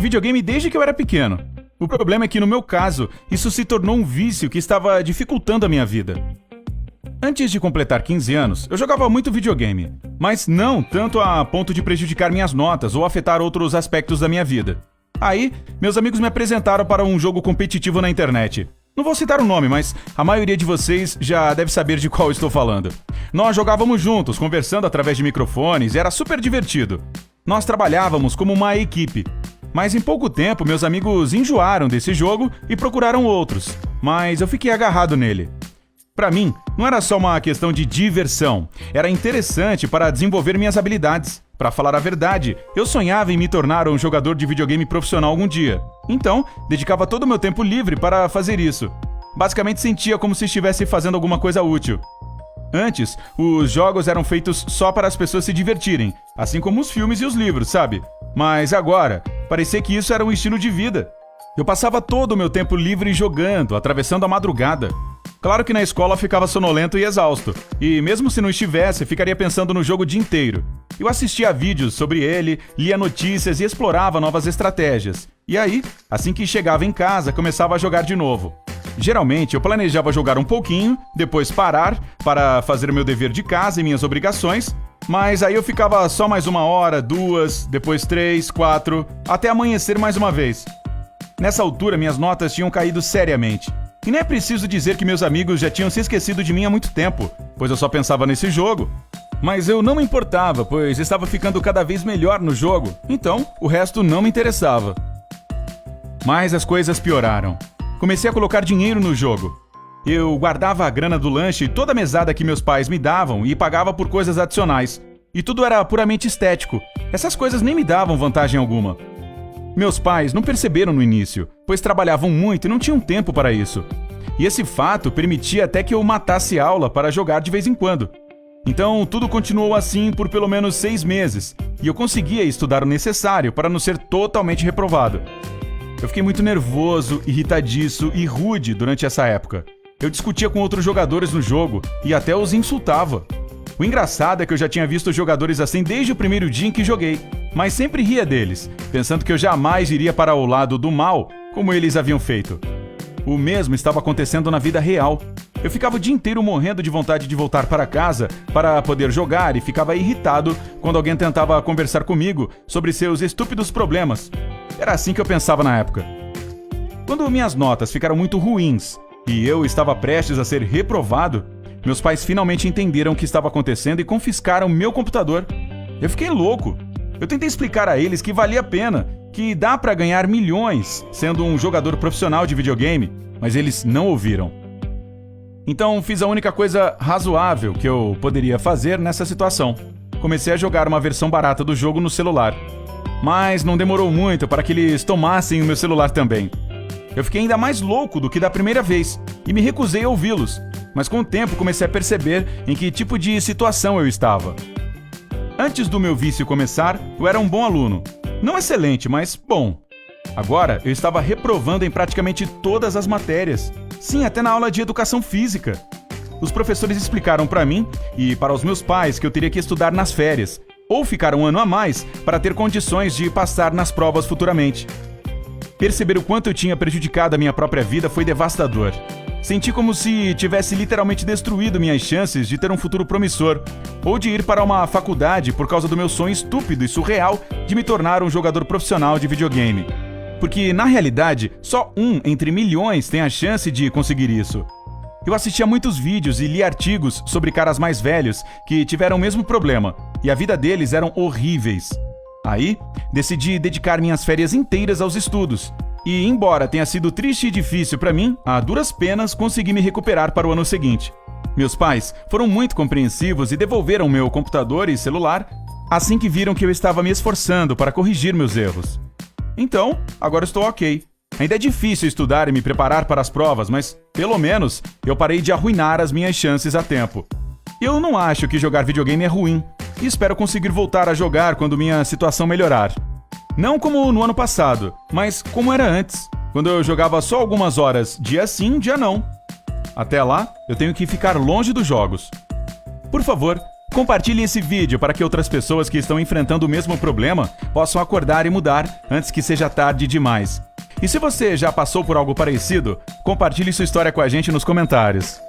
videogame desde que eu era pequeno. O problema é que, no meu caso, isso se tornou um vício que estava dificultando a minha vida. Antes de completar 15 anos, eu jogava muito videogame, mas não tanto a ponto de prejudicar minhas notas ou afetar outros aspectos da minha vida. Aí, meus amigos me apresentaram para um jogo competitivo na internet. Não vou citar o nome, mas a maioria de vocês já deve saber de qual estou falando. Nós jogávamos juntos, conversando através de microfones, e era super divertido. Nós trabalhávamos como uma equipe. Mas em pouco tempo, meus amigos enjoaram desse jogo e procuraram outros. Mas eu fiquei agarrado nele. Para mim, não era só uma questão de diversão. Era interessante para desenvolver minhas habilidades. Para falar a verdade, eu sonhava em me tornar um jogador de videogame profissional algum dia. Então, dedicava todo o meu tempo livre para fazer isso. Basicamente sentia como se estivesse fazendo alguma coisa útil. Antes, os jogos eram feitos só para as pessoas se divertirem, assim como os filmes e os livros, sabe? Mas agora, parecia que isso era um estilo de vida. Eu passava todo o meu tempo livre jogando, atravessando a madrugada. Claro que na escola ficava sonolento e exausto, e mesmo se não estivesse, ficaria pensando no jogo o dia inteiro. Eu assistia a vídeos sobre ele, lia notícias e explorava novas estratégias. E aí, assim que chegava em casa, começava a jogar de novo. Geralmente, eu planejava jogar um pouquinho, depois parar para fazer meu dever de casa e minhas obrigações, mas aí eu ficava só mais 1 hora, 2, depois 3, 4, até amanhecer mais uma vez. Nessa altura, minhas notas tinham caído seriamente. E nem é preciso dizer que meus amigos já tinham se esquecido de mim há muito tempo, pois eu só pensava nesse jogo. Mas eu não me importava, pois estava ficando cada vez melhor no jogo, então o resto não me interessava. Mas as coisas pioraram. Comecei a colocar dinheiro no jogo. Eu guardava a grana do lanche e toda a mesada que meus pais me davam e pagava por coisas adicionais. E tudo era puramente estético. Essas coisas nem me davam vantagem alguma. Meus pais não perceberam no início, pois trabalhavam muito e não tinham tempo para isso. E esse fato permitia até que eu matasse aula para jogar de vez em quando. Então tudo continuou assim por pelo menos 6 meses, e eu conseguia estudar o necessário para não ser totalmente reprovado. Eu fiquei muito nervoso, irritadiço e rude durante essa época. Eu discutia com outros jogadores no jogo e até os insultava. O engraçado é que eu já tinha visto jogadores assim desde o primeiro dia em que joguei, mas sempre ria deles, pensando que eu jamais iria para o lado do mal, como eles haviam feito. O mesmo estava acontecendo na vida real. Eu ficava o dia inteiro morrendo de vontade de voltar para casa para poder jogar e ficava irritado quando alguém tentava conversar comigo sobre seus estúpidos problemas. Era assim que eu pensava na época. Quando minhas notas ficaram muito ruins e eu estava prestes a ser reprovado, meus pais finalmente entenderam o que estava acontecendo e confiscaram meu computador. Eu fiquei louco. Eu tentei explicar a eles que valia a pena, que dá para ganhar milhões sendo um jogador profissional de videogame, mas eles não ouviram. Então fiz a única coisa razoável que eu poderia fazer nessa situação. Comecei a jogar uma versão barata do jogo no celular. Mas não demorou muito para que eles tomassem o meu celular também. Eu fiquei ainda mais louco do que da primeira vez e me recusei a ouvi-los, mas com o tempo comecei a perceber em que tipo de situação eu estava. Antes do meu vício começar, eu era um bom aluno. Não excelente, mas bom. Agora, eu estava reprovando em praticamente todas as matérias. Sim, até na aula de educação física. Os professores explicaram para mim e para os meus pais que eu teria que estudar nas férias, ou ficar 1 ano a mais para ter condições de passar nas provas futuramente. Perceber o quanto eu tinha prejudicado a minha própria vida foi devastador. Senti como se tivesse literalmente destruído minhas chances de ter um futuro promissor, ou de ir para uma faculdade por causa do meu sonho estúpido e surreal de me tornar um jogador profissional de videogame. Porque, na realidade, só 1 entre milhões tem a chance de conseguir isso. Eu assistia muitos vídeos e li artigos sobre caras mais velhos que tiveram o mesmo problema, e a vida deles eram horríveis. Aí, decidi dedicar minhas férias inteiras aos estudos. E, embora tenha sido triste e difícil para mim, a duras penas consegui me recuperar para o ano seguinte. Meus pais foram muito compreensivos e devolveram meu computador e celular assim que viram que eu estava me esforçando para corrigir meus erros. Então, agora estou ok. Ainda é difícil estudar e me preparar para as provas, mas, pelo menos, eu parei de arruinar as minhas chances a tempo. Eu não acho que jogar videogame é ruim, e espero conseguir voltar a jogar quando minha situação melhorar. Não como no ano passado, mas como era antes, quando eu jogava só algumas horas, dia sim, dia não. Até lá, eu tenho que ficar longe dos jogos. Por favor, Compartilhe esse vídeo para que outras pessoas que estão enfrentando o mesmo problema possam acordar e mudar antes que seja tarde demais. E se você já passou por algo parecido, compartilhe sua história com a gente nos comentários.